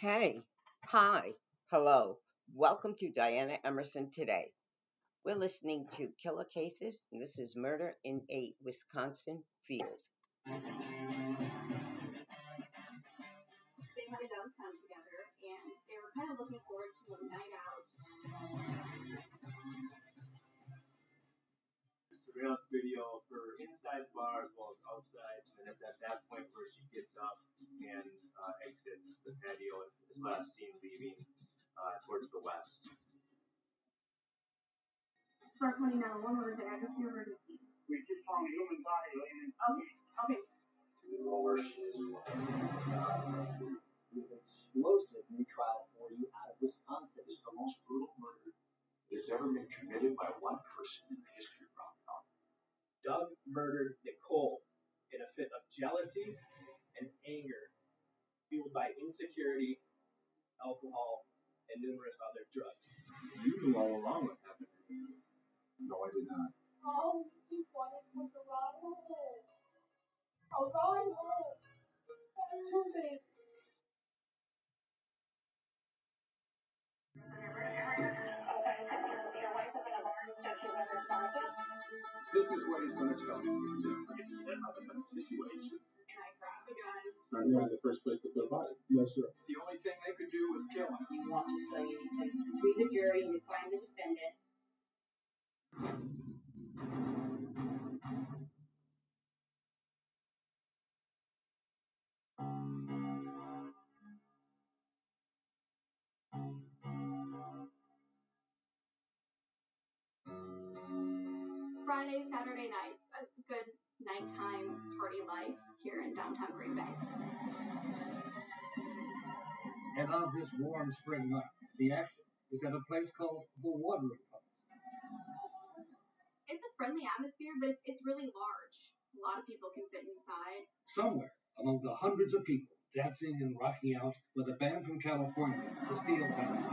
Hey, hi, hello. Welcome to Diana Emerson Today. We're listening to Killer Cases, and this is Murder in a Wisconsin Field. They had a young son together, and they were kind of looking forward to a night out. Surveillance video for inside the bar as well as outside, and it's at that point where she gets up and exits the patio and is last seen leaving towards the west. Star 29, what was the address of your emergency? We just found a human body laying in. Okay. With an explosive new trial for you out of Wisconsin. It's the most brutal murder that has ever been committed by one person in the history of Rock Island. Doug murdered Nicole in a fit of jealousy and anger, fueled by insecurity, alcohol, and numerous other drugs. You knew all along what happened. No, I did not. All we wanted was a ride home. A ride home. Something. This is what he's going to tell you. It's a situation. And I grabbed the gun. Not really the first place to put a body. Yes, sir. The only thing they could do was kill him. You want to say anything, read the jury and you find the defendant. Friday, Saturday nights, a good nighttime party life here in downtown Green Bay. And on this warm spring night, the action is at a place called the Watering Place. It's a friendly atmosphere, but it's really large. A lot of people can fit inside. Somewhere among the hundreds of people dancing and rocking out with a band from California, the Steel Panther,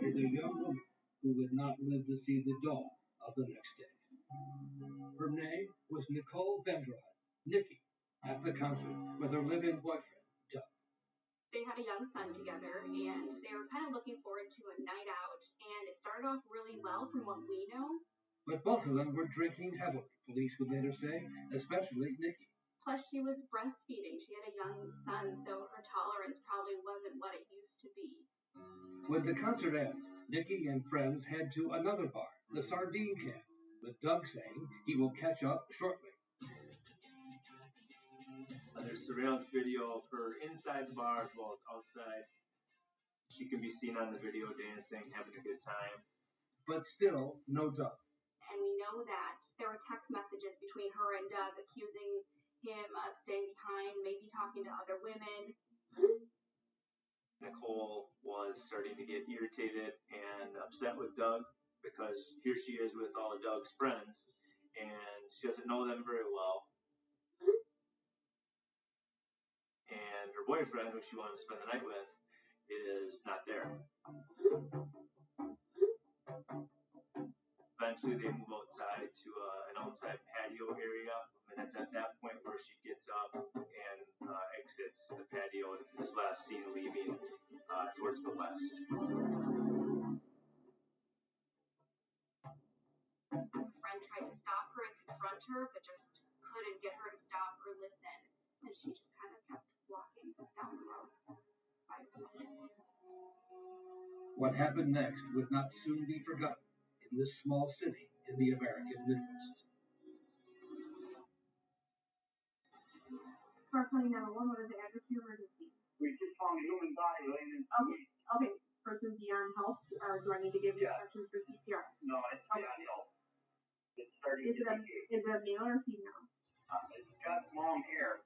is a young woman who would not live to see the dawn of the next day. Her name was Nicole Vanderhut, Nikki, at the concert with her live-in boyfriend, Doug. They had a young son together, and they were kind of looking forward to a night out, and it started off really well from what we know. But both of them were drinking heavily, police would later say, especially Nikki. Plus, she was breastfeeding. She had a young son, so her tolerance probably wasn't what it used to be. When the concert ends, Nikki and friends head to another bar, the Sardine Can, with Doug saying he will catch up shortly. There's surveillance video of her inside the bar as well as outside. She can be seen on the video dancing, having a good time. But still, no Doug. And we know that there were text messages between her and Doug accusing him of staying behind, maybe talking to other women. Nicole was starting to get irritated and upset with Doug because here she is with all of Doug's friends and she doesn't know them very well. And her boyfriend, who she wanted to spend the night with, is not there. Eventually, they move outside to an outside patio area, and it's at that point where she gets up and exits the patio and is last seen leaving towards the west. Her friend tried to stop her and confront her, but just couldn't get her to stop or listen, and she just kind of kept walking down the road by herself. What happened next would not soon be forgotten in this small city in the American Midwest. Star 29, what was the address of your emergency? We just found a human body laying in. Okay. Person beyond help, or do I need to give you instructions for CPR? No, it's beyond help. It's starting Is to it a male or female? It's got long hair,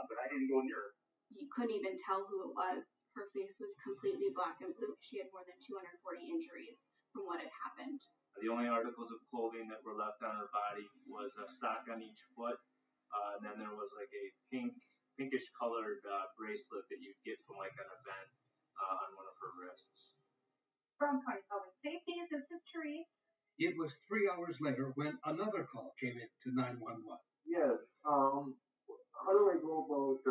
but I didn't go near her. You couldn't even tell who it was. Her face was completely black and blue. She had more than 240 injuries from what had happened. The only articles of clothing that were left on her body was a sock on each foot, and then there was like a pinkish colored bracelet that you'd get from like an event on one of her wrists. From County Safety, this is Therese. It was 3 hours later when another call came in to 911. Yes. How do I go about,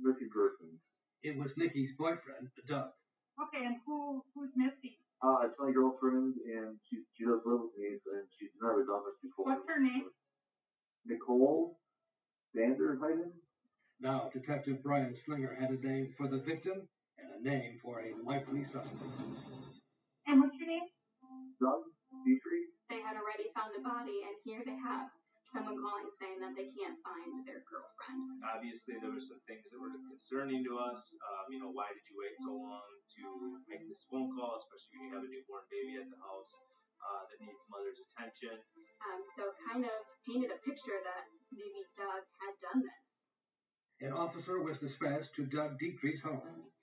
missing person. It was Nikki's boyfriend, Doug. Okay, and who's missing? It's my girlfriend, and she does live with me, and she's never done this before. What's her name? Nicole Vanderheiden. Now, Detective Brian Slinger had a name for the victim and a name for a likely suspect. And what's your name? Doug Dietrich. They had already found the body, and here they have someone calling saying that they can't find their girlfriend. Obviously, there were some things that were concerning to us. Why did you wait so long to make this phone call, especially when you have a newborn baby at the house that needs mother's attention? So kind of painted a picture that maybe Doug had done this. An officer was dispatched to Doug Dietrich's home.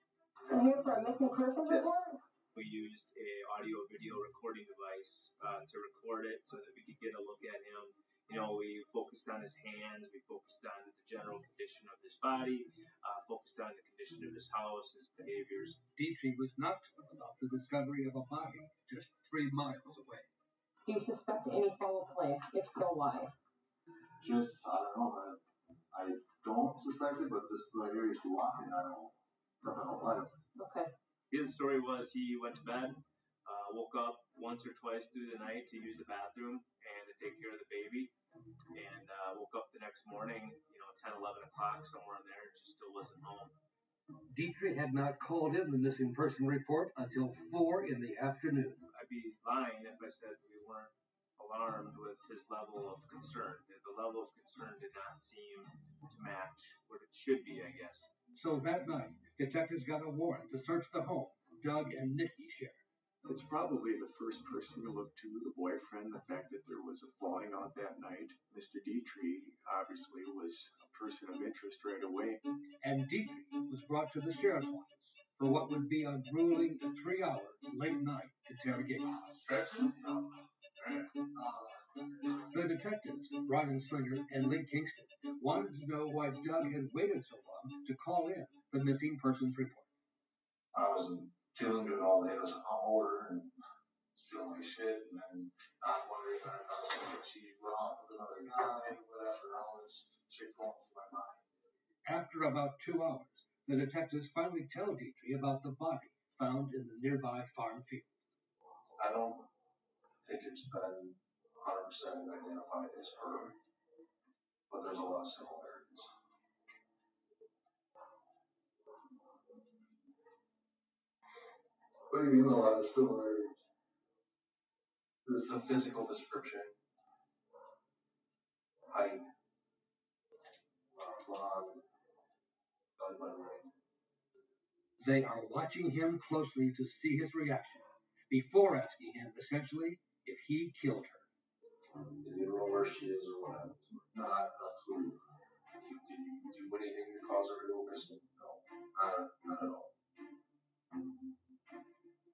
I'm here for a missing persons report. We used a audio-video recording device to record it so that we could get a look at him. We focused on his hands, we focused on the general condition of his body, focused on the condition of his house, his behaviors. Dietrich was not told about the discovery of a body just 3 miles away. Do you suspect any foul play? If so, why? Just, I don't know. I don't suspect it, but this right here is walking. I don't know. Nothing about it. Okay. His story was he went to bed, woke up once or twice through the night to use the bathroom and to take care of the baby, and woke up the next morning, 10, 11 o'clock, somewhere in there, and she still wasn't home. Dietrich had not called in the missing person report until 4 in the afternoon. I'd be lying if I said we weren't alarmed with his level of concern. The level of concern did not seem to match what it should be, I guess. So that night, detectives got a warrant to search the home Doug and Nikki shared. It's probably the first person to look to, the boyfriend. The fact that there was a falling out that night. Mr. Dietrich obviously was a person of interest right away. And Dietrich was brought to the sheriff's office for what would be a grueling 3-hour late-night interrogation. The detectives, Brian Slinger and Lee Kingston, wanted to know why Doug had waited so long to call in the missing persons report. I was feeling good all day. I was hungover and feeling like shit, and then not wondering if I was she went off with another guy, whatever. All this shit going through my mind. After about 2 hours, the detectives finally tell Dietrich about the body found in the nearby farm field. I don't think it's been 100% identified as her, but there's a lot of similarities. What do you mean a lot of similarities? There's some physical description. Height. Blonde. They are watching him closely to see his reaction before asking him, essentially, if he killed her. Did you know where she is or what happened to her? Not a clue. Did you do anything to cause her to go missing? No. Not at all.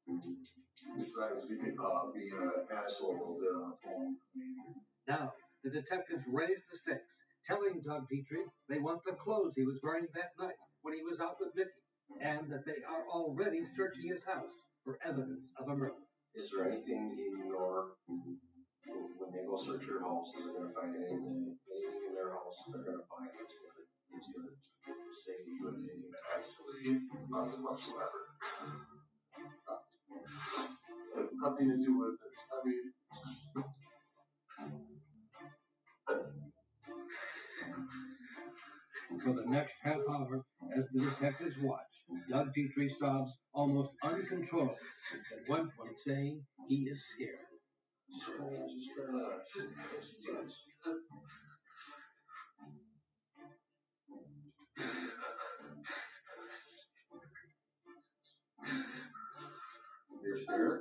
This guy was being an asshole a little bit on the phone. Now, the detectives raise the stakes, telling Doug Dietrich they want the clothes he was wearing that night when he was out with Nikki, and that they are already searching his house for evidence of a murder. Is there anything in your, when they go search your house, is they going to find anything in their house they're going to find that's going to say to you anything? Absolutely nothing whatsoever. Nothing to do with this. I mean, For the next half hour, as the detectives watch, Doug Dietrich sobs almost uncontrollably, at one point saying he is scared. You're scared?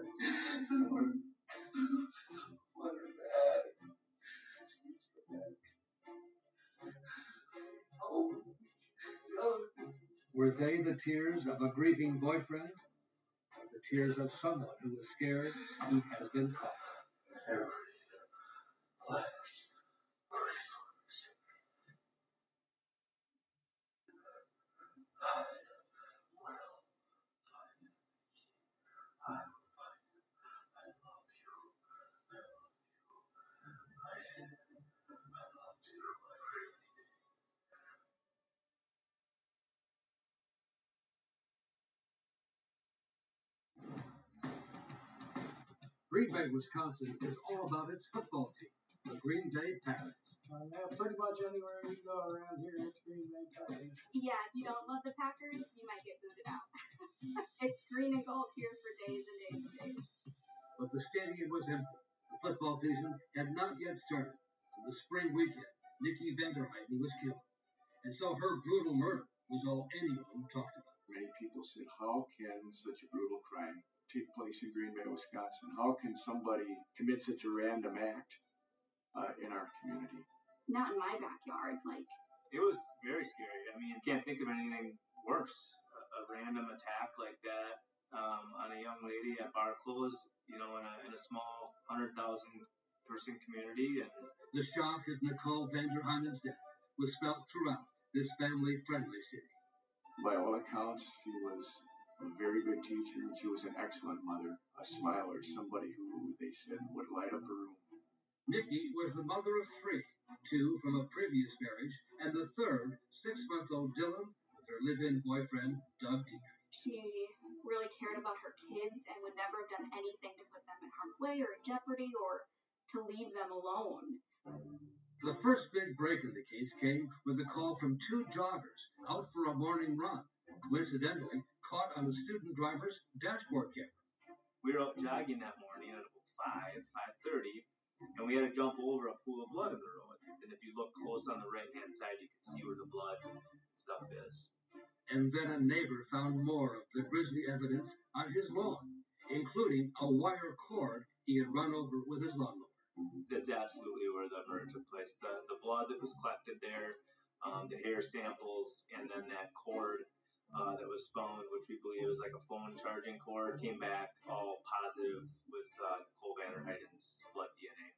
Were they the tears of a grieving boyfriend, or the tears of someone who is scared he has been caught? Green Bay, Wisconsin is all about its football team, the Green Bay Packers. Yeah, pretty much anywhere you go around here, it's Green Bay Packers. Yeah, if you don't love the Packers, you might get booted out. It's green and gold here for days and days and days. But the stadium was empty. The football season had not yet started. On the spring weekend, Nikki Vanderheiden was killed. And so her brutal murder was all anyone talked about. Many people said, how can such a brutal crime take place in Green Bay, Wisconsin? How can somebody commit such a random act in our community? Not in my backyard. It was very scary. I mean, you can't think of anything worse. A random attack like that on a young lady at bar close, in a small 100,000 person community. And the shock of Nicole Vanderheiden's death was felt throughout this family-friendly city. By all accounts, she was a very good teacher. She was an excellent mother, a smiler, somebody who, they said, would light up a room. Nikki was the mother of 3, 2 from a previous marriage, and the third, 6-month-old Dylan, with her live-in boyfriend, Doug Dietrich. She really cared about her kids and would never have done anything to put them in harm's way or in jeopardy or to leave them alone. The first big break in the case came with a call from 2 joggers out for a morning run, coincidentally caught on the student driver's dashboard camera. We were out jogging that morning at about 5:30, and we had to jump over a pool of blood in the road. And if you look close on the right-hand side, you can see where the blood and stuff is. And then a neighbor found more of the grisly evidence on his lawn, including a wire cord he had run over with his lawnmower. That's absolutely where the murder took place. The blood that was collected there, the hair samples, and then that cord that was found, which we believe was like a phone charging cord, came back all positive with Nicole Vanderheiden's blood DNA.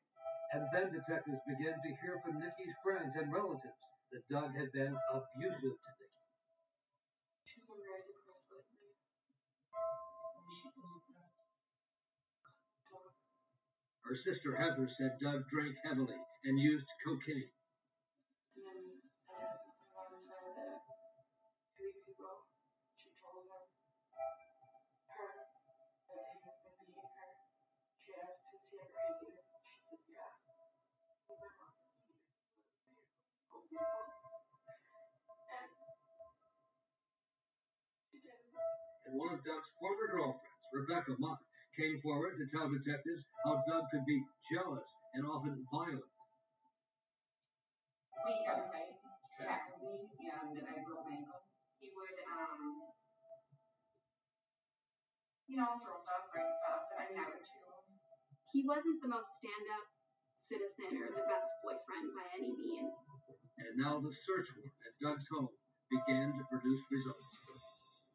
And then detectives began to hear from Nikki's friends and relatives that Doug had been abusive to Nikki. Her sister Heather said Doug drank heavily and used cocaine. And one of Doug's former girlfriends, Rebecca Mott, came forward to tell detectives how Doug could be jealous and often violent. We got away, tackled me, and then I broke my ankle. He would, throw stuff, break stuff, and I never to. He wasn't the most stand-up citizen or the best boyfriend by any means. And now the search warrant at Doug's home began to produce results.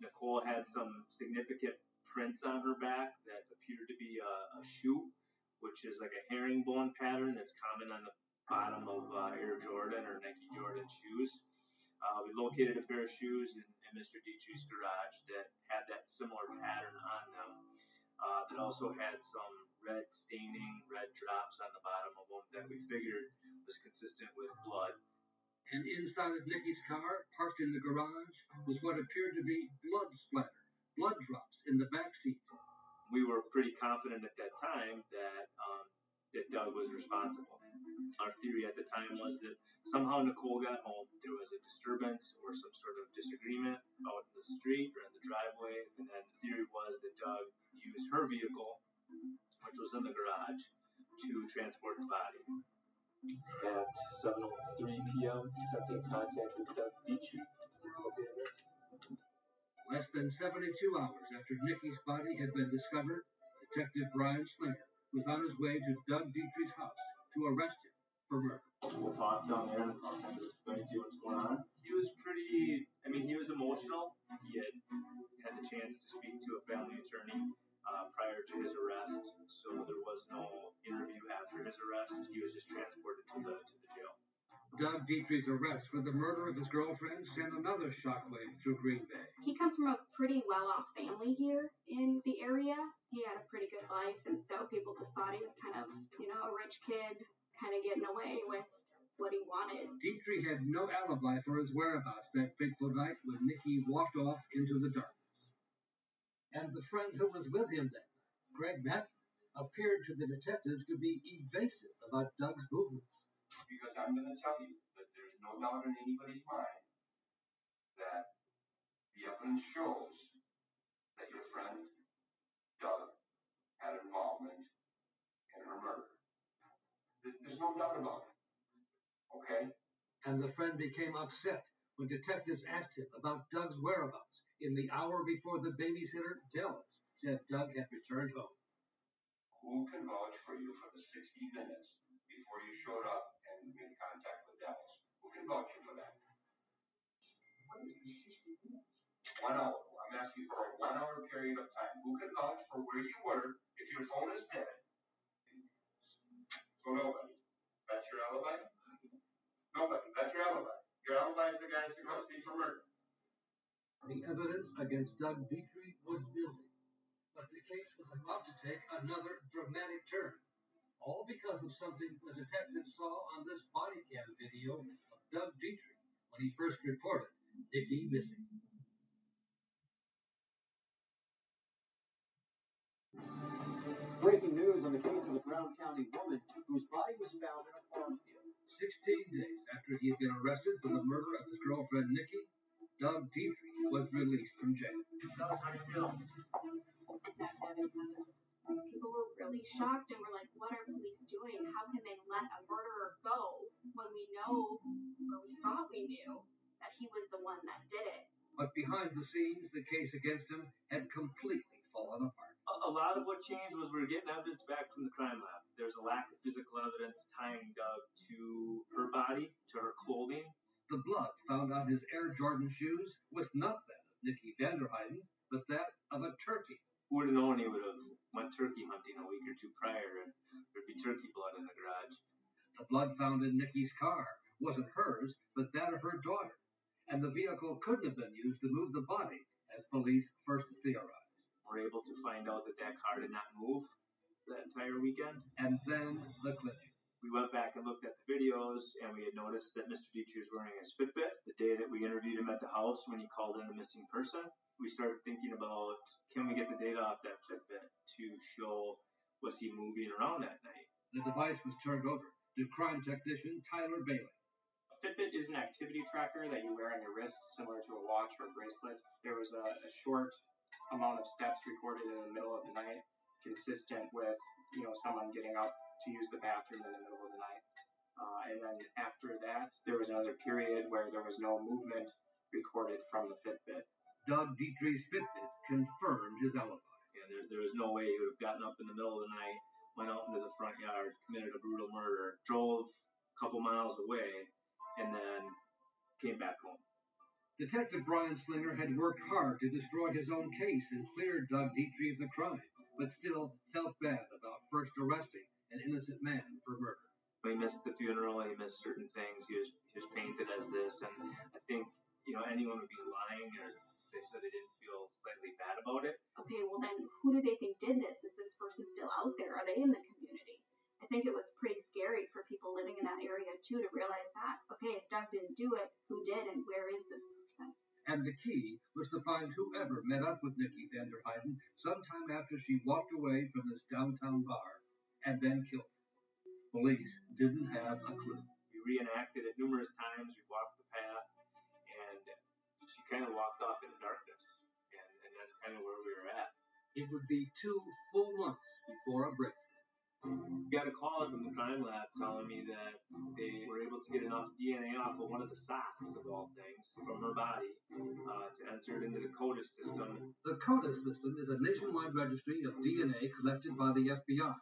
Nicole had some significant prints on her back that appeared to be a shoe, which is like a herringbone pattern that's common on the bottom of Air Jordan or Nike Jordan shoes. We located a pair of shoes in Mr. Dietrich's garage that had that similar pattern on them. That also had some red staining, red drops on the bottom of them that we figured was consistent with blood. And inside of Nikki's car, parked in the garage, was what appeared to be blood splatter, blood drops in the back seat. We were pretty confident at that time that Doug was responsible. Our theory at the time was that somehow Nicole got home, there was a disturbance or some sort of disagreement out in the street or in the driveway, and then the theory was that Doug used her vehicle, which was in the garage, to transport the body. At 7:03 p.m., attempting contact with Doug Dietrich. Less than 72 hours after Nikki's body had been discovered, Detective Brian Slinger was on his way to Doug Dietrich's house to arrest him for murder. We'll talk down there and explain to you what's going on. He was he was emotional. He had the chance to speak to a family attorney prior to his arrest, so there was no interview after his arrest. He was just transported to the jail. Doug Dietrich's arrest for the murder of his girlfriend sent another shockwave through Green Bay. He comes from a pretty well-off family here in the area. He had a pretty good life, and so people just thought he was kind of, a rich kid, kind of getting away with what he wanted. Dietrich had no alibi for his whereabouts that fateful night when Nikki walked off into the darkness. And the friend who was with him then, Greg Matthews, appeared to the detectives to be evasive about Doug's movements. Because I'm going to tell you that there's no doubt in anybody's mind that the evidence shows that your friend Doug had involvement in her murder. There's no doubt about it. Okay? And the friend became upset when detectives asked him about Doug's whereabouts in the hour before the babysitter, Dallas, said Doug had returned home. Who can vouch for you for the 60 minutes before you showed up and made contact with Dallas? Who can vouch for that? What is this 60 minutes? 1 hour. I'm asking for a 1 hour period of time. Who can vouch for where you were if your phone is dead? So nobody. That's your alibi? Nobody. That's your alibi. Your alibi is the guy that's supposed to be for murder. The evidence against Doug Dietrich was building, but the case was about to take another dramatic turn, all because of something the detectives saw on this body cam video of Doug Dietrich when he first reported Nikki missing. Breaking news on the case of a Brown County woman whose body was found in a farm field. 16 days after he had been arrested for the murder of his girlfriend Nikki, Doug Dietrich was released from jail. Doug, how do you feel? People were really shocked and were like, what are police doing? How can they let a murderer go when we know, or we thought we knew, that he was the one that did it? But behind the scenes, the case against him had completely fallen apart. A lot of what changed was we were getting evidence back from the crime lab. There's a lack of physical evidence tying Doug to her body, to her clothing. The blood found on his Air Jordan shoes was not that of Nikki Vanderheiden, but that of a turkey. Who would have known he would have went turkey hunting a week or two prior and there'd be turkey blood in the garage. The blood found in Nikki's car wasn't hers, but that of her daughter, and the vehicle couldn't have been used to move the body, as police first theorized. We're able to find out that that car did not move that entire weekend. And then the clincher. We went back and looked at the videos, and we had noticed that Mr. Dietrich was wearing a Fitbit the day that we interviewed him at the house when he called in a missing person. We started thinking about, can we get the data off that Fitbit to show was he moving around that night? The device was turned over to crime technician Tyler Bailey. A Fitbit is an activity tracker that you wear on your wrist, similar to a watch or a bracelet. There was a short amount of steps recorded in the middle of the night, consistent with someone getting up to use the bathroom in the middle of the night. And then after that, there was another period where there was no movement recorded from the Fitbit. Doug Dietrich's Fitbit confirmed his alibi. Yeah, there was no way he would have gotten up in the middle of the night, went out into the front yard, committed a brutal murder, drove a couple miles away, and then came back home. Detective Brian Slinger had worked hard to destroy his own case and clear Doug Dietrich of the crime, but still felt bad about first arresting an innocent man for murder. He missed the funeral, he missed certain things, he was painted as this, and I think, anyone would be lying or they said they didn't feel slightly bad about it. Okay, well then, who do they think did this? Is this person still out there? Are they in the community? I think it was pretty scary for people living in that area too to realize that, okay, if Doug didn't do it, who did and where is this person? And the key was to find whoever met up with Nikki Vanderheiden sometime after she walked away from this downtown bar and then killed her. Police didn't have a clue. We reenacted it numerous times, we walked the path, and she kind of walked off into darkness, and that's kind of where we were at. It would be 2 full months before a breakthrough. Got a call from the crime lab telling me that they were able to get enough DNA off of one of the socks, of all things, from her body to enter it into the CODIS system. The CODIS system is a nationwide registry of DNA collected by the FBI.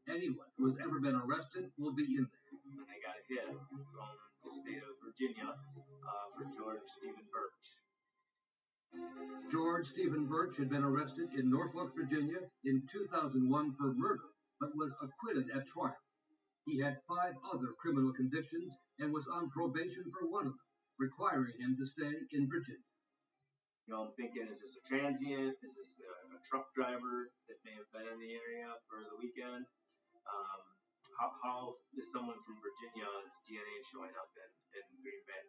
Anyone who has ever been arrested will be in there. And I got a hit from the state of Virginia for George Stephen Birch. George Stephen Birch had been arrested in Norfolk, Virginia in 2001 for murder, but was acquitted at trial. He had 5 other criminal convictions and was on probation for one of them, requiring him to stay in Virginia. I'm thinking, is this a transient? Is this a truck driver that may have been in the area for the weekend? How is someone from Virginia's DNA showing up in Green Bay?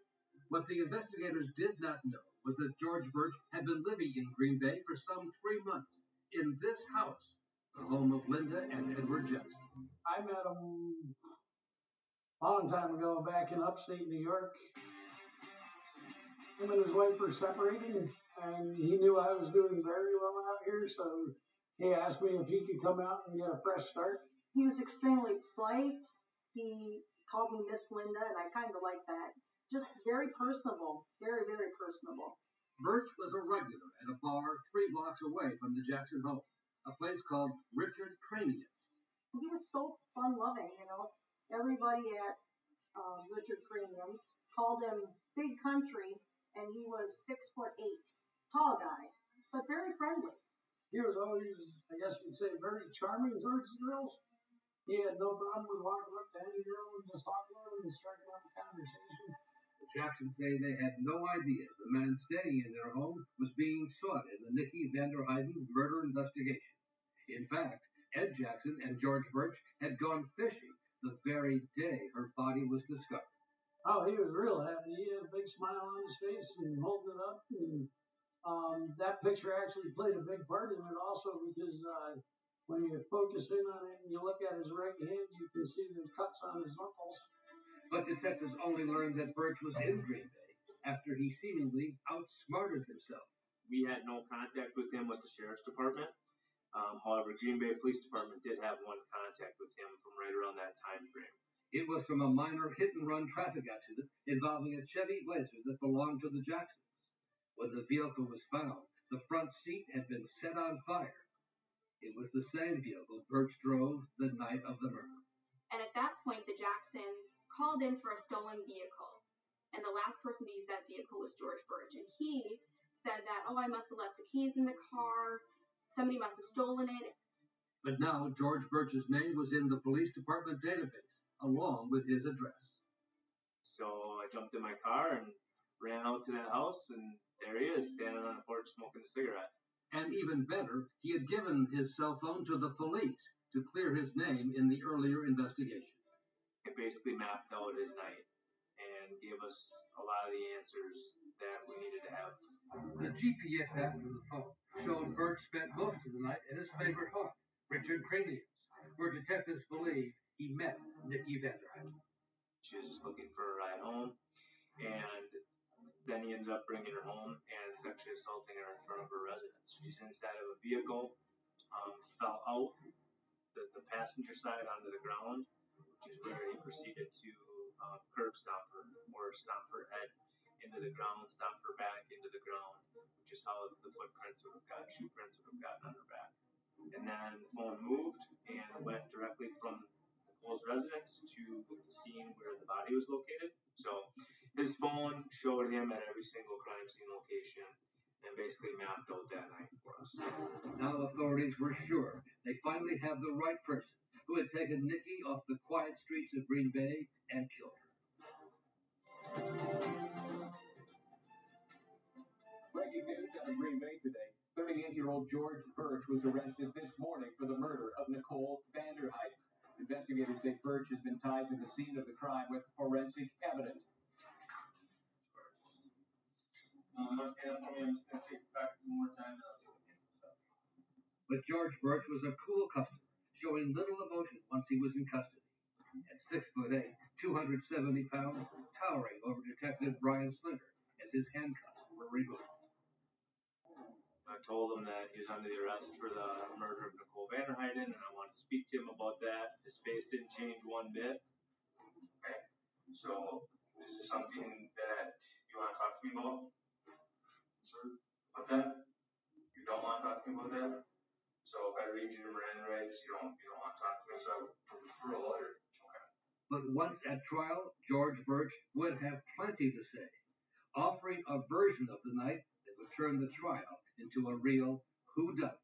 What the investigators did not know was that George Birch had been living in Green Bay for some 3 months, in this house, the home of Linda and Edward Jackson. I met him a long time ago back in upstate New York. Him and his wife were separating, and he knew I was doing very well out here, so he asked me if he could come out and get a fresh start. He was extremely polite. He called me Miss Linda, and I kind of like that. Just very personable, very, very personable. Birch was a regular at a bar 3 blocks away from the Jackson home, a place called Richard Cranium's. He was so fun-loving, you know. Everybody at Richard Cranium's called him Big Country, and he was 6'8", tall guy, but very friendly. He was always, I guess you'd say, very charming towards the girls. He had no problem with walking up to any girl and just talking to them and striking up a conversation. The Jacksons say they had no idea the man staying in their home was being sought in the Nikki Vander Heiden murder investigation. In fact, Ed Jackson and George Birch had gone fishing the very day her body was discovered. Oh, he was real happy. He had a big smile on his face and holding it up. And that picture actually played a big part in it also because when you focus in on it and you look at his right hand, you can see the cuts on his knuckles. But detectives only learned that Birch was in Green Bay after he seemingly outsmarted himself. We had no contact with him with the sheriff's department. However, Green Bay Police Department did have one contact with him from right around that time frame. It was from a minor hit-and-run traffic accident involving a Chevy Blazer that belonged to the Jacksons. When the vehicle was found, the front seat had been set on fire. It was the same vehicle Birch drove the night of the murder. And at that point, the Jacksons called in for a stolen vehicle. And the last person to use that vehicle was George Birch. And he said that, I must have left the keys in the car. Somebody must have stolen it. But now George Birch's name was in the police department database, along with his address. So I jumped in my car and ran out to that house, and there he is, standing on the porch smoking a cigarette. And even better, he had given his cell phone to the police to clear his name in the earlier investigation. It basically mapped out his night and gave us a lot of the answers that we needed to have. The GPS app for the phone showed Birch spent most of the night at his favorite haunt, Richard Cranium's, where detectives believe he met Nikki Vander Heiden. She was just looking for a ride home, and then he ended up bringing her home and sexually assaulting her in front of her residence. She's inside of a vehicle, fell out the passenger side onto the ground, which is where he proceeded to curb stomp her, or stomp her head into the ground, stomp her back into the ground, which is how the footprints would have gotten, shoe prints would have gotten on her back. And then the phone moved and went directly from Nicole's residence to the scene where the body was located. So his phone showed him at every single crime scene location and basically mapped out that night for us. Now authorities were sure they finally had the right person who had taken Nikki off the quiet streets of Green Bay and killed her. Breaking news out of Green Bay today. 38-year-old George Birch was arrested this morning for the murder of Nicole Vander Heiden. Investigators say Birch has been tied to the scene of the crime with forensic evidence. But George Birch was a cool customer, showing little emotion once he was in custody. At 6'8", 270 pounds, towering over Detective Brian Slinger as his handcuffs were removed. I told him that he was under the arrest for the murder of Nicole Vander Heiden, and I wanted to speak to him about that. His face didn't change one bit. Okay, so this is something that you want to talk to me about, sir? About that? You don't want to talk to me about that? So if I read you the Miranda rights, you don't want to talk to me, so I would prefer a lawyer. Okay. But once at trial, George Birch would have plenty to say, offering a version of the night that would turn the trial into a real whodunit.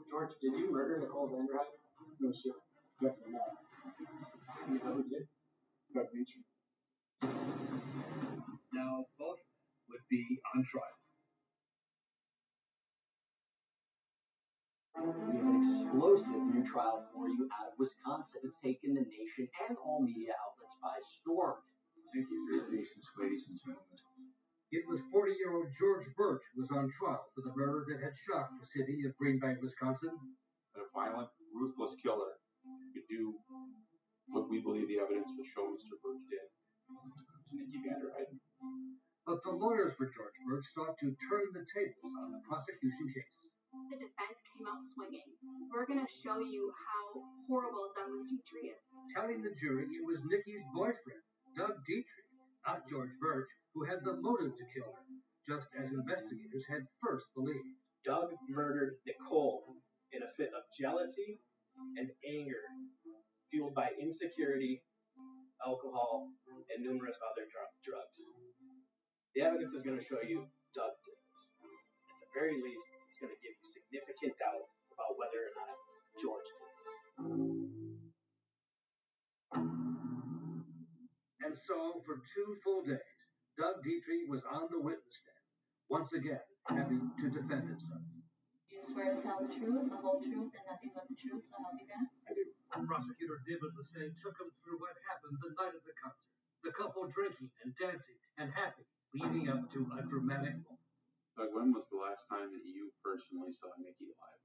George, did you murder Nicole Vander Heiden? No, sir. Definitely not. You know who did? Doug Dietrich. Now both would be on trial. We have an explosive new trial for you out of Wisconsin that's taken the nation and all media outlets by storm. Thank you for your patience, ladies and gentlemen. It was 40-year-old George Birch who was on trial for the murder that had shocked the city of Green Bay, Wisconsin. that a violent, ruthless killer could do what we believe the evidence would show Mr. Birch did to Nikki Vanderhyde. But the lawyers for George Birch sought to turn the tables on the prosecution case. The defense came out swinging. We're going to show you how horrible Douglas Dietrich is. Telling the jury it was Nikki's boyfriend, Doug Dietrich, not George Birch, who had the motive to kill her, just as investigators had first believed. Doug murdered Nicole in a fit of jealousy and anger, fueled by insecurity, alcohol, and numerous other drugs. The evidence is going to show you Doug did this. At the very least, it's going to give you significant doubt about whether or not George did this. And so, for 2 full days, Doug Dietrich was on the witness stand, once again having to defend himself. You swear to tell the truth, the whole truth, and nothing but the truth, so help you God? I do. Prosecutor David Lassay took him through what happened the night of the concert. The couple drinking and dancing and happy, leading up to a dramatic moment. Doug, when was the last time that you personally saw Nikki live?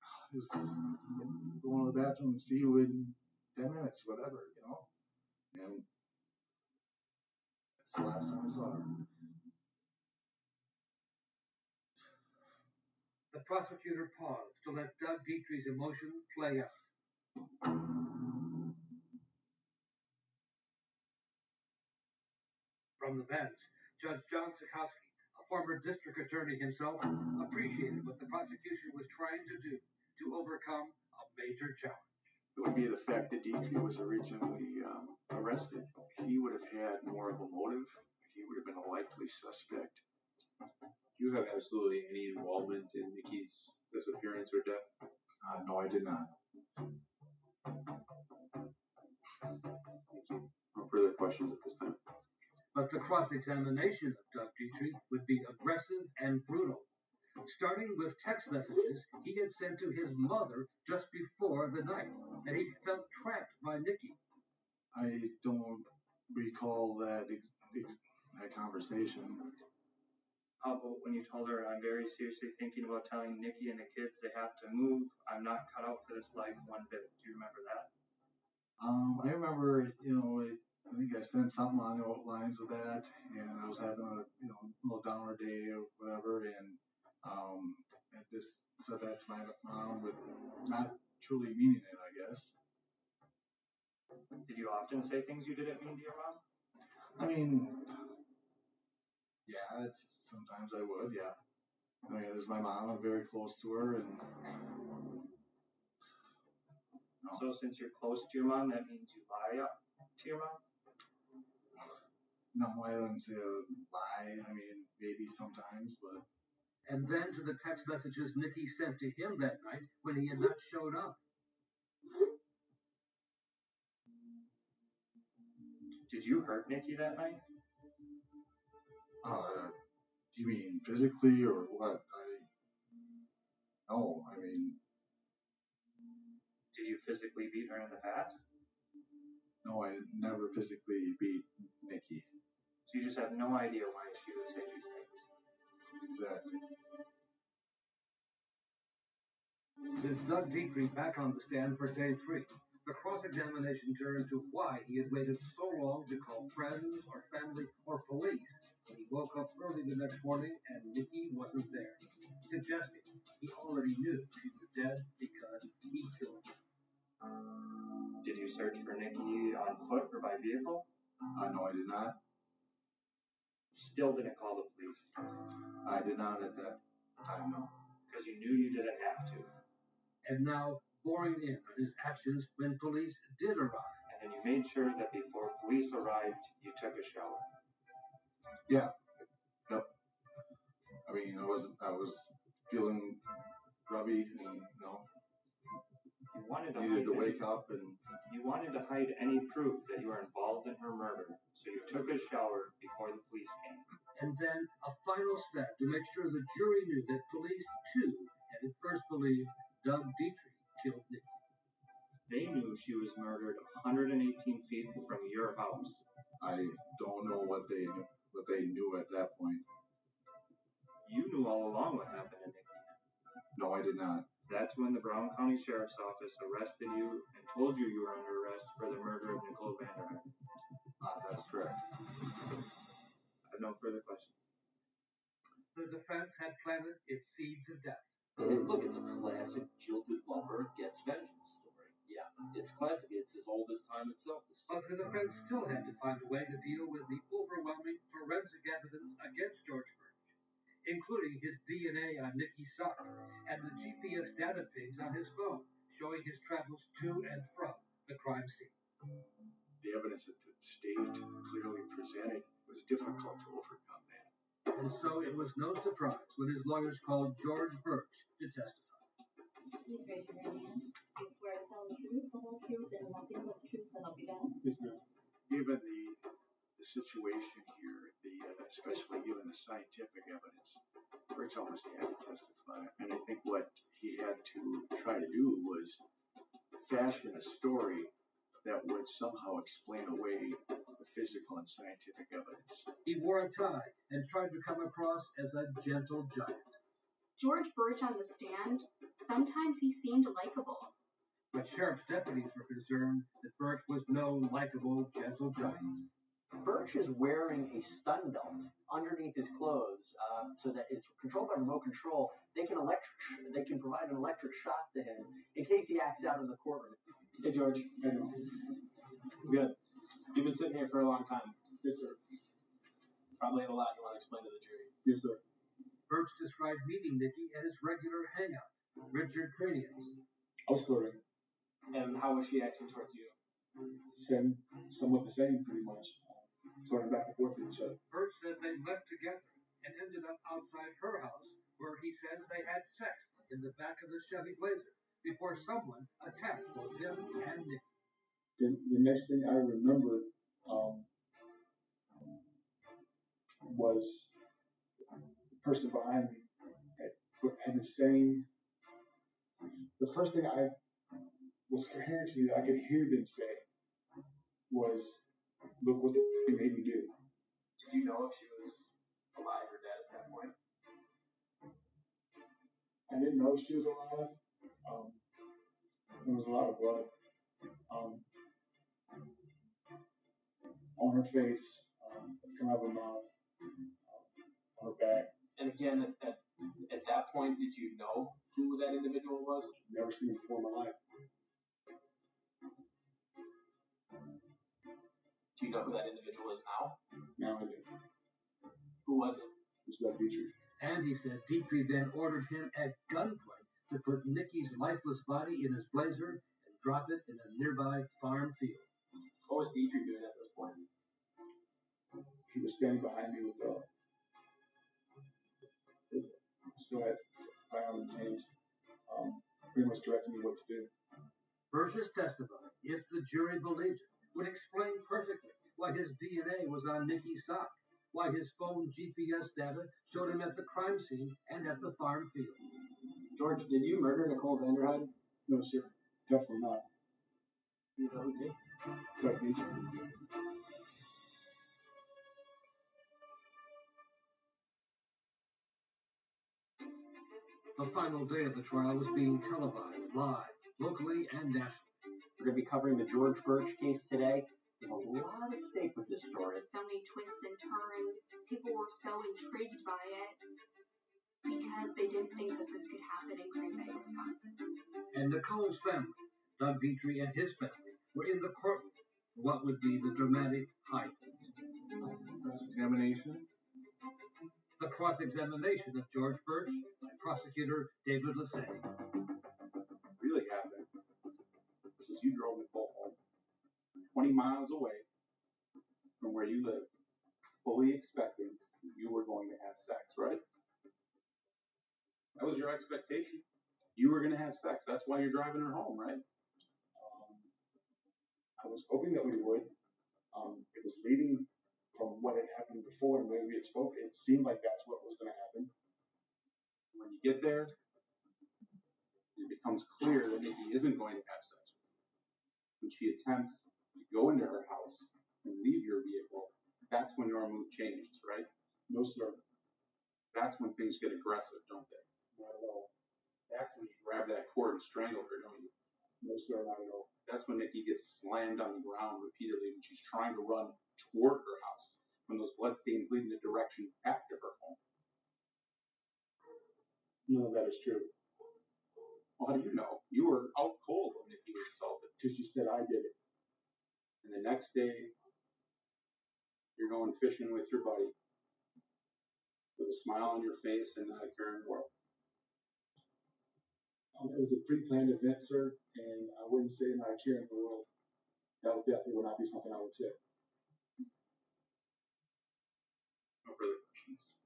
I was going to the bathroom and see you in 10 minutes, whatever, you know. And that's the last time I saw her. The prosecutor paused to let Doug Dietrich's emotion play out. From the bench, Judge John Sikowski, a former district attorney himself, appreciated what the prosecution was trying to do to overcome a major challenge. It would be the fact that Dietrich was originally arrested. He would have had more of a motive. He would have been a likely suspect. Do you have absolutely any involvement in Nikki's disappearance or death? No, I did not. No further questions at this time. But the cross-examination of Doug Dietrich would be aggressive and brutal. Starting with text messages he had sent to his mother just before the night, and he felt trapped by Nikki. I don't recall that that conversation. How about when you told her, I'm very seriously thinking about telling Nikki and the kids they have to move. I'm not cut out for this life one bit. Do you remember that? I remember, I think I sent something on the lines of that, and I was having a, little downer day or whatever, and I just said that to my mom, but not truly meaning it, I guess. Did you often say things you didn't mean to your mom? I mean, yeah, sometimes I would, yeah. I mean, it was my mom, I'm very close to her, and So since you're close to your mom, that means you lie to your mom? no, I wouldn't say a lie. I mean, maybe sometimes, but. And then to the text messages Nikki sent to him that night when he had not showed up. Did you hurt Nikki that night? Do you mean physically or what? No, I mean. Did you physically beat her in the past? No, I never physically beat Nikki. So you just have no idea why she would say these things? Exactly. With Doug Dietrich back on the stand for day 3, the cross-examination turned to why he had waited so long to call friends or family or police when he woke up early the next morning and Nikki wasn't there, suggesting he already knew she was dead because he killed her. Did you search for Nikki on foot or by vehicle? No, I did not. Still didn't call the police? I did not at that time, no. Because you knew you didn't have to. And now, boring in on his actions when police did arrive. And then you made sure that before police arrived, you took a shower. Yeah. Yep. I mean, I was feeling grubby and, You wanted needed to wake up and. You wanted to hide any proof that you were involved in her murder, so you took a shower before the police came. And then a final step to make sure the jury knew that police, too, had at first believed Doug Dietrich killed Nikki. They knew she was murdered 118 feet from your house. I don't know what they knew at that point. You knew all along what happened to Nikki. No, I did not. That's when the Brown County Sheriff's Office arrested you and told you you were under arrest for the murder of Nicole Vanderhyde. That's correct. I have no further questions. The defense had planted its seeds of doubt. Look, it's a classic jilted lover gets vengeance story. Yeah, it's classic. It's as old as time itself. But the defense still had to find a way to deal with the overwhelming forensic evidence against George Birch, including his DNA on Nicky Sock and the GPS data pings on his phone, showing his travels to and from the crime scene. The evidence that the state clearly presented was difficult to overcome that. And so it was no surprise when his lawyers called George Birch to testify. Please raise your right hand. Do you swear to tell the truth, the whole truth, and nothing but the truth, so help you God? Yes, ma'am. Given the situation here, especially given the scientific evidence, Birch almost had to testify. And I think what he had to try to do was fashion a story that would somehow explain away the physical and scientific evidence. He wore a tie and tried to come across as a gentle giant. George Birch on the stand, sometimes he seemed likable. But sheriff's deputies were concerned that Birch was no likable, gentle giant. Birch is wearing a stun belt underneath his clothes, so that it's controlled by remote control. They can provide an electric shock to him in case he acts out in the courtroom. Hey, George. Hey, good. You've been sitting here for a long time. Yes, sir. Probably have a lot you want to explain to the jury. Yes, sir. Birch described meeting Nicky at his regular hangout, Richard Cranium's. I was flirting. And how was she acting towards you? Somewhat the same, pretty much. Sort of back and forth with each other. Birch said they left together and ended up outside her house, where he says they had sex in the back of the Chevy Blazer before someone attacked both him and Nicky. The next thing I remember was the person behind me had the same. The first thing I was coherent to me that I could hear them say was, "Look what they made me do." Did you know if she was alive or dead at that point? I didn't know she was alive. There was a lot of blood on her face, coming out of her mouth, on her back. And again, at that point, did you know who that individual was? Never seen him before in my life. Do you know who that individual is now? Now I do. Who was it? It was Doug Dietrich. And he said Dietrich then ordered him at gunpoint to put Nicky's lifeless body in his Blazer and drop it in a nearby farm field. What was Dietrich doing at this point? He was standing behind me with still had fire on his hands, pretty much directing me what to do. Birch's testimony, if the jury believed it, would explain perfectly why his DNA was on Nicky's sock, why his phone GPS data showed him at the crime scene and at the farm field. George, did you murder Nicole Vanderhyde? No, sir. Definitely not. You know who did? Doug Dietrich. The final day of the trial was being televised live, locally and nationally. We're going to be covering the George Birch case today. There's a lot at stake with this story. So many twists and turns. People were so intrigued by it because they didn't think that this could happen in Green Bay, Wisconsin. And Nicole's family, Doug Dietrich and his family, were in the courtroom for what would be the dramatic high point. Cross-examination. The cross-examination of George Birch by prosecutor David Lassay. Really happened is you drove Nicole home 20 miles away from where you live, fully expecting you were going to have sex, right? That was your expectation. You were going to have sex. That's why you're driving her home, right? I was hoping that we would. It was leading from what had happened before and when we had spoken. It seemed like that's what was going to happen. When you get there, it becomes clear that Nikki isn't going to have sex with you. When she attempts to go into her house and leave your vehicle, that's when your mood changes, right? No, sir. That's when things get aggressive, don't they? Not at all. That's when you grab that cord and strangle her, don't you? No, sir, not at all. That's when Nikki gets slammed on the ground repeatedly when she's trying to run toward her house, when those bloodstains lead in the direction back to her home. None of that is true. Well, how do you know? You were out cold when Nikki was assaulted. Because you said I did it. And the next day, you're going fishing with your buddy with a smile on your face and not a care in the world. It was a pre-planned event, sir, and I wouldn't say not a care in the world. That definitely would not be something I would say. No further questions.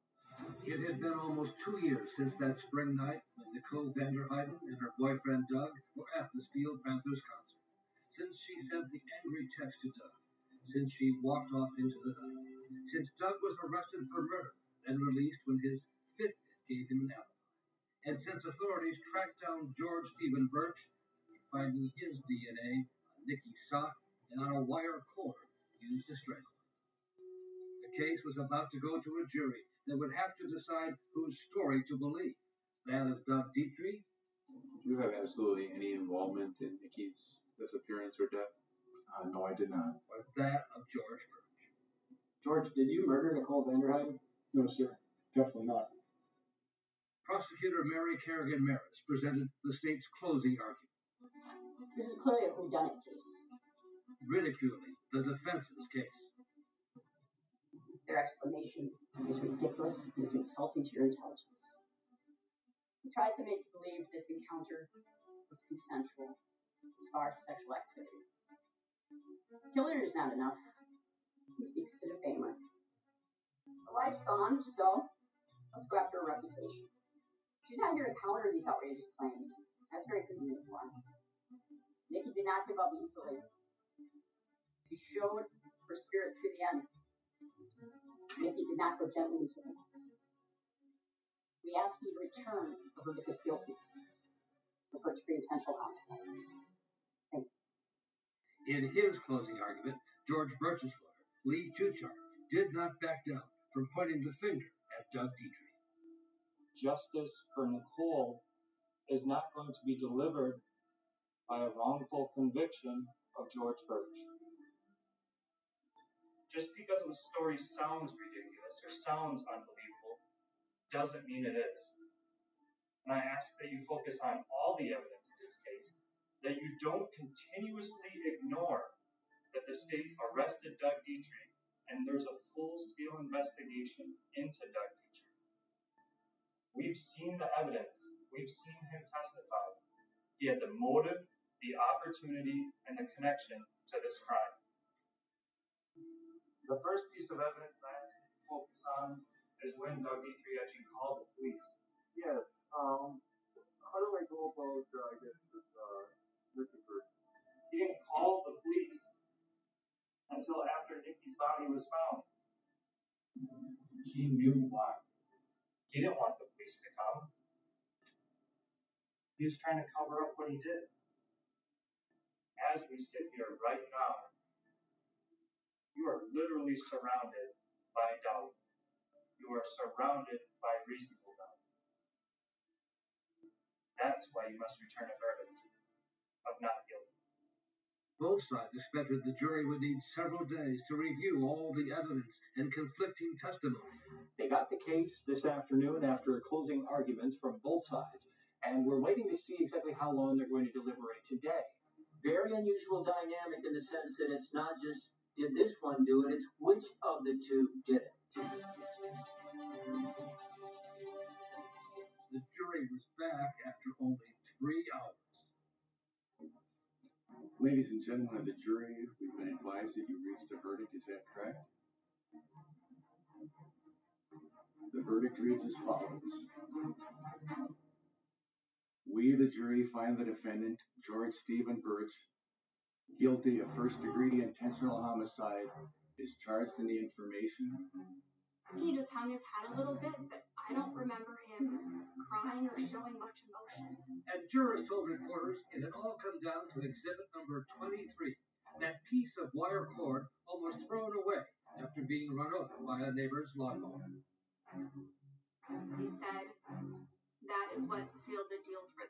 It had been almost 2 years since that spring night when Nicole Vanderheiden and her boyfriend Doug were at the Steel Panthers concert. Since she sent the angry text to Doug. Since she walked off into the night. Since Doug was arrested for murder, then released when his Fitbit gave him an alibi. And since authorities tracked down George Stephen Birch, finding his DNA on Nikki's sock and on a wire cord used to strangle her. The case was about to go to a jury that would have to decide whose story to believe. That of Doug Dietrich? Did you have absolutely any involvement in Nikki's disappearance or death? No, I did not. Or that of George Birch? George, did you murder Nicole Vanderheiden? No, sir. Definitely not. Prosecutor Mary Kerrigan Maris presented the state's closing argument. This is clearly a whodunit case. Ridiculing the defense's case. Their explanation is ridiculous and is insulting to your intelligence. He tries to make you believe this encounter was consensual as far as sexual activity. Killer is not enough. He seeks to defame her. Her life's gone, so let's go after her reputation. She's not here to counter these outrageous claims. That's very convenient for him. Nikki did not give up easily. She showed her spirit through the end. Nikki did not go gently into the night. We ask you to return the verdict of guilty for first-degree intentional homicide. Thank you. In his closing argument, George Birch's lawyer, Lee Chuchar, did not back down from pointing the finger at Doug Dietrich. Justice for Nicole is not going to be delivered by a wrongful conviction of George Birch. Just because a story sounds ridiculous or sounds unbelievable doesn't mean it is. And I ask that you focus on all the evidence in this case, that you don't continuously ignore that the state arrested Doug Dietrich and there's a full-scale investigation into Doug Dietrich. We've seen the evidence. We've seen him testify. He had the motive, the opportunity, and the connection to this crime. The first piece of evidence I ask you to focus on is when Doug Dietrich actually called the police. Yes. How do I go about, Mr. Birch? He didn't call the police until after Nikki's body was found. He knew why. He didn't want the police to come. He was trying to cover up what he did. As we sit here right now, you are literally surrounded by doubt. You are surrounded by reasonable doubt. That's why you must return a verdict of not guilty. Both sides expected the jury would need several days to review all the evidence and conflicting testimony. They got the case this afternoon after closing arguments from both sides, and we're waiting to see exactly how long they're going to deliberate today. Very unusual dynamic in the sense that it's not just did this one do it, it's which of the two did it. The jury was back after only 3 hours. Ladies and gentlemen of the jury, we've been advised that you reached a verdict. Is that correct? The verdict reads as follows. We, the jury, find the defendant, George Stephen Birch, guilty of first-degree intentional homicide, is charged in the information. He just hung his head a little bit, but I don't remember him crying or showing much emotion. And jurors told reporters it had all come down to exhibit number 23, that piece of wire cord almost thrown away after being run over by a neighbor's lawnmower. He said that is what sealed the deal for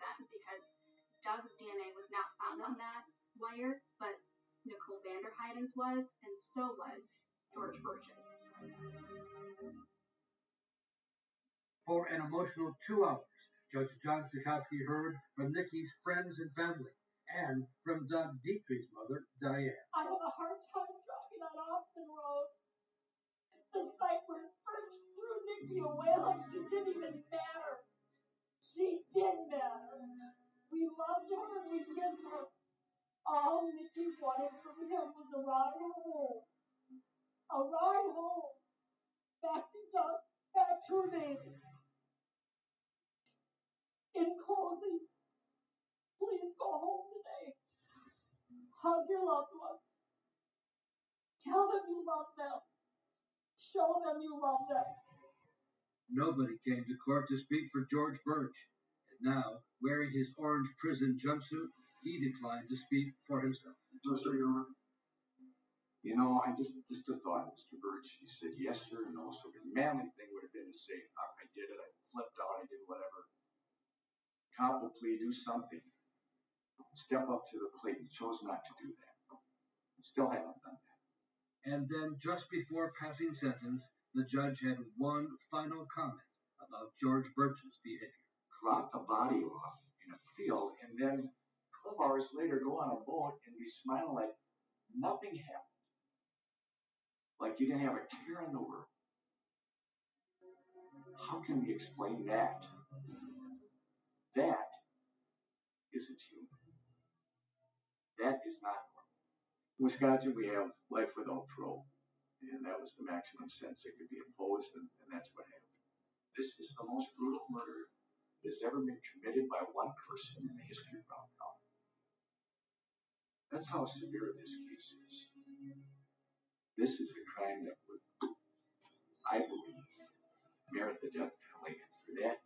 Doug's DNA was not found on that wire, but Nicole Vanderheiden's was, and so was George Birch's. For an emotional 2 hours, Judge John Sikowski heard from Nikki's friends and family, and from Doug Dietrich's mother, Diane. I have a hard time driving on Austin Road. The site where Birch threw Nikki away like she didn't even matter. She did matter. We loved her and we missed her. All Nikki wanted from him was a ride home. A ride home. Back to Doug, back to her baby. In closing, please go home today. Hug your loved ones. Tell them you love them. Show them you love them. Nobody came to court to speak for George Birch, and now, wearing his orange prison jumpsuit, he declined to speak for himself. No, sir, Your Honor. You know, I just a thought, Mr. Birch. He said yes, sir, no, sir. The manly thing would have been to say, I did it, I flipped out, I did whatever. Cop will plea, do something. Step up to the plate. He chose not to do that. Still haven't done that. And then, just before passing sentence, the judge had one final comment about George Birch's behavior. Drop the body off in a field, and then 12 hours later go on a boat and be smiling like nothing happened. Like you didn't have a care in the world. How can we explain that? That isn't human. That is not normal. In Wisconsin, we have life without parole. And that was the maximum sentence that could be imposed, and that's what happened. This is the most brutal murder that has ever been committed by one person in the history of Brown County. That's how severe this case is. This is a crime that would, I believe, merit the death penalty, and for that,